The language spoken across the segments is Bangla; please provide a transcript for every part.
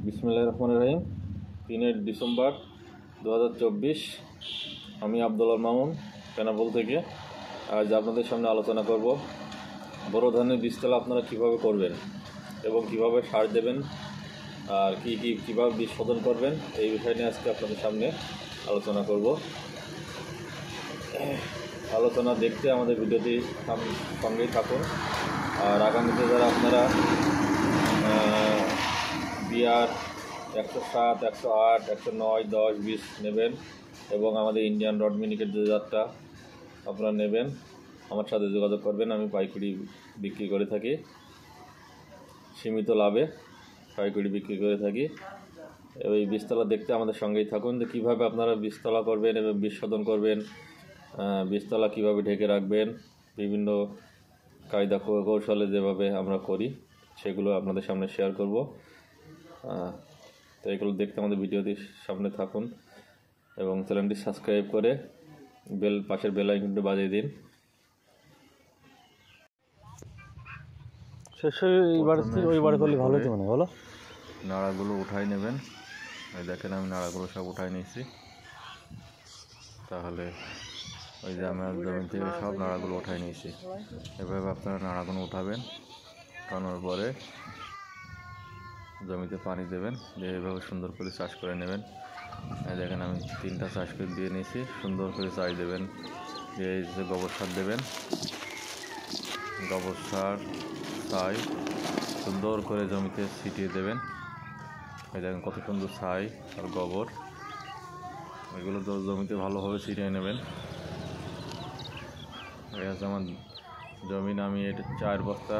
বিসমিল্লাহির রহমানির রহিম। 3 ডিসেম্বর 2024। আমি আব্দুল্লাহ মামুন বেনাপোল থেকে আজ আপনাদের সামনে আলোচনা করব বোরো ধানের বীজতলা আপনারা কিভাবে করবেন এবং কিভাবে সার দেবেন আর কিভাবে বীজ শোধন করবেন এই বিষয় নিয়ে আজকে আপনাদের সামনে আলোচনা করব। আলোচনা দেখতে আমাদের ভিডিওটি সঙ্গেই থাকুন। আর আগামীতে যারা আপনারা বিআর 107, 108, 109, 10, 20 নেবেন এবং আমাদের ইন্ডিয়ান রড মিনিকেট যে জাতটা আপনারা নেবেন আমার সাথে যোগাযোগ করবেন। আমি পাইকারি বিক্রি করে থাকি, সীমিত লাভে পাইকারি বিক্রি করে থাকি। এই বীজতলা দেখতে আমাদের সঙ্গেই থাকুন যে কীভাবে আপনারা বীজতলা করবেন এবং বীজ শোধন করবেন, বীজতলা কীভাবে ঢেকে রাখবেন, বিভিন্ন কায়দা কৌশলে যেভাবে আমরা করি সেগুলো আপনাদের সামনে শেয়ার করব। তো এগুলো দেখতে আমাদের ভিডিওটি সামনে থাকুন এবং চ্যানেলটি সাবস্ক্রাইব করে পাশের বেল আইকনটি বাজিয়ে দিন। নাড়াগুলো উঠাই নেবেন। এই দেখেন আমি নাড়াগুলো সব উঠাই নিয়েছি। তাহলে ওই যে আমার জমি থেকে সব নাড়াগুলো উঠাই নিয়েছি। এভাবে আপনারা নাড়াগুলো উঠাবেন, উঠানোর পরে জমিতে পানি দেবেন, দিয়ে এইভাবে সুন্দর করে চাষ করে নেবেন। এই দেখেন আমি 3টা চাষ করে দিয়ে নিয়েছি। সুন্দর করে চাষ দেবেন, দিয়ে এই যে গোবর সার দেবেন, গোবর সার ছাই সুন্দর করে জমিতে ছিটিয়ে দেবেন। এই দেখেন কত সুন্দর ছাই আর গোবর, এগুলো তো জমিতে ভালোভাবে ছিটিয়ে নেবেন। এই আছে আমার জমিন, আমি এটা 4 বস্তা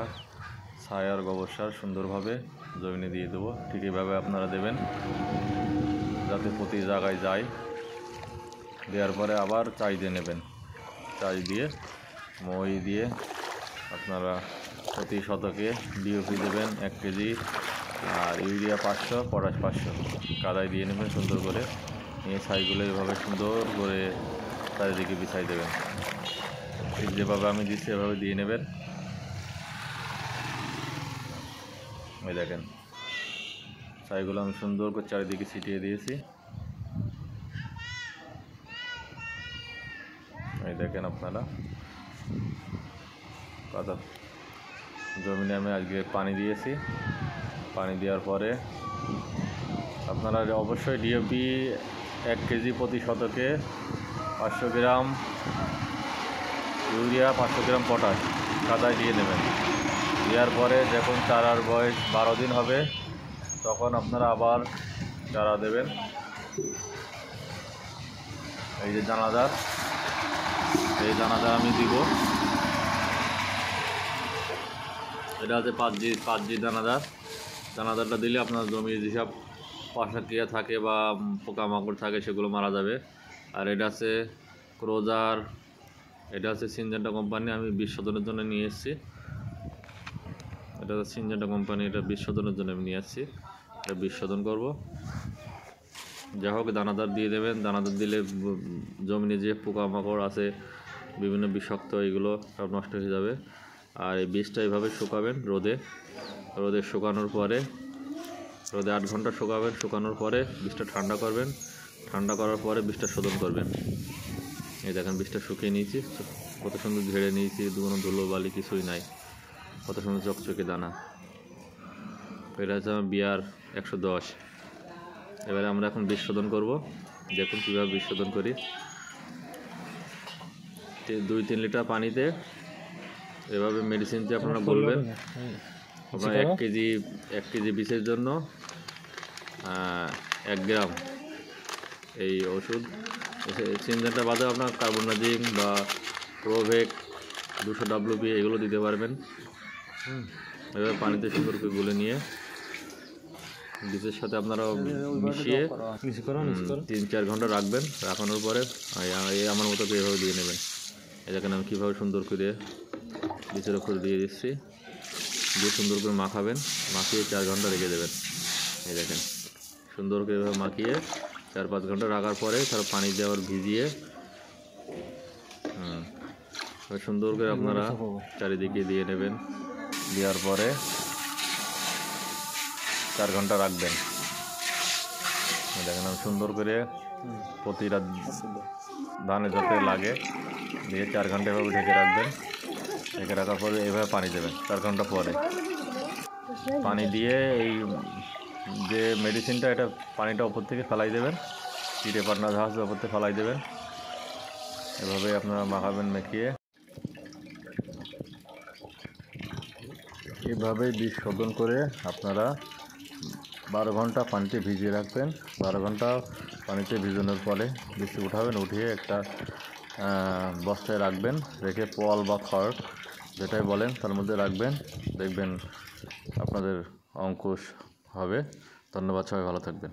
ছাই আর গোবর সার সুন্দরভাবে জমিনে দিয়ে দেবো। ঠিক এইভাবে আপনারা দেবেন যাতে প্রতি জায়গায় যায়। দেওয়ার পরে আবার চাই দিয়ে নেবেন, চাই দিয়ে মই দিয়ে আপনারা প্রতি শতকে ডিওপি দেবেন 1 কেজি, আর ইউরিয়া 500, পটাশ 500 কাদায় দিয়ে নেবেন সুন্দর করে। নিয়ে ছাইগুলো এভাবে সুন্দর করে চারিদিকে বিছাই দেবেন। ঠিক যেভাবে আমি দিচ্ছি এভাবে দিয়ে নেবেন। এই দেখেন ছাইগুলো আমি সুন্দর করে চারিদিকে ছিটিয়ে দিয়েছি। এই দেখেন আপনারা কত জমিনে আমি আজকে পানি দিয়েছি। পানি দেওয়ার পরে আপনারা অবশ্যই ডিএপি 1 কেজি প্রতি শতকে 500 গ্রাম, ইউরিয়া 500 গ্রাম, পটাশ কাদায় দিয়ে নেবেন। দেওয়ার পরে যখন চারার বয়স 12 দিন হবে তখন আপনারা আবার চারা দেবেন। এই যে দানাদার, এই দানাদার আমি দিব। এটা আছে 5G দানাদারটা দিলে আপনার জমির যেসব পাশাক্রিয়া থাকে বা পোকামাকড় থাকে সেগুলো মারা যাবে। আর এটা আছে ক্রোজার, এটা আছে সিনজেন্টা কোম্পানি, আমি বীজ শোধনের জন্য নিয়ে এসেছি। এটা সিনজেন্টা কোম্পানি, এটা বীজ শোধনের জন্য আমি নিয়ে আসছি। এটা বীজ শোধন করবো। যাই হোক দানাদার দিয়ে দেবেন। দানাদার দিলে জমিনে যে পোকামাকড় আছে বিভিন্ন বিষাক্ত এগুলো সব নষ্ট হয়ে যাবে। আর এই বীজটা এইভাবে শুকাবেন রোদে শুকানোর পরে, রোদে 8 ঘন্টা শুকাবেন। শুকানোর পরে বীজটা ঠান্ডা করবেন, ঠান্ডা করার পরে বীজটা শোধন করবেন। এই দেখেন বীজটা শুকিয়ে নিয়েছি, কত সুন্দর ঝেড়ে নিয়েছি, কোনো ধুলো বালি কিছুই নাই, কত সুন্দর চকচকে দানা। এটা হচ্ছে আমার বিআর 110। এবারে আমরা এখন বীজ শোধন করবো। দেখুন কীভাবে বীজ শোধন করি। 2-3 লিটার পানিতে এভাবে মেডিসিন দিয়ে আপনারা বলবেন। আপনার 1 কেজি বীজের জন্য 1 গ্রাম এই ওষুধ। সিনজেন্টা বাদে আপনার কার্বোনাজিম বা প্রোভেক 200 WP এগুলো দিতে পারবেন। এভাবে পানিতে সুন্দর করে গুলে নিয়ে বীজের সাথে আপনারা মিশিয়ে 3-4 ঘন্টা রাখবেন। রাখানোর পরে আমার মতো এভাবে দিয়ে নেবেন। এই দেখেন আমি কীভাবে সুন্দর করে বীজের ওপর দিয়ে দিচ্ছি, দিয়ে সুন্দর করে মাখাবেন। মাখিয়ে 4 ঘন্টা রেখে দেবেন। এই দেখেন সুন্দর করে এভাবে মাখিয়ে 4-5 ঘন্টা রাখার পরে তার পানি দেওয়ার ভিজিয়ে সুন্দর করে আপনারা চারিদিকে দিয়ে নেবেন। দেওয়ার পরে 4 ঘন্টা রাখবেন। দেখেন আমি সুন্দর করে প্রতিটা ধানে যাতে লাগে দিয়ে 4 ঘন্টা এভাবে ঢেকে রাখবেন। ঢেকে রাখার পরে এভাবে পানি দেবেন। 4 ঘন্টা পরে পানি দিয়ে এই যে মেডিসিনটা এটা পানিটা ওপর থেকে ফেলাই দেবেন, চিড়ে পাটনা ঘাস ওপর থেকে ফেলাই দেবেন। এভাবে আপনারা মাখাবেন, মেখিয়ে এভাবেই বীজ শোধন করে আপনারা 12 ঘন্টা পানিতে ভিজিয়ে রাখবেন। 12 ঘন্টা পানিতে ভিজানোর পরে বীজটি উঠাবেন, উঠিয়ে একটা বস্তায় রাখবেন, রেখে পোয়াল বা খড় যেটাই বলেন তার মধ্যে রাখবেন। দেখবেন আপনাদের অঙ্কুশ হবে। ধন্যবাদ, সবাই ভালো থাকবেন।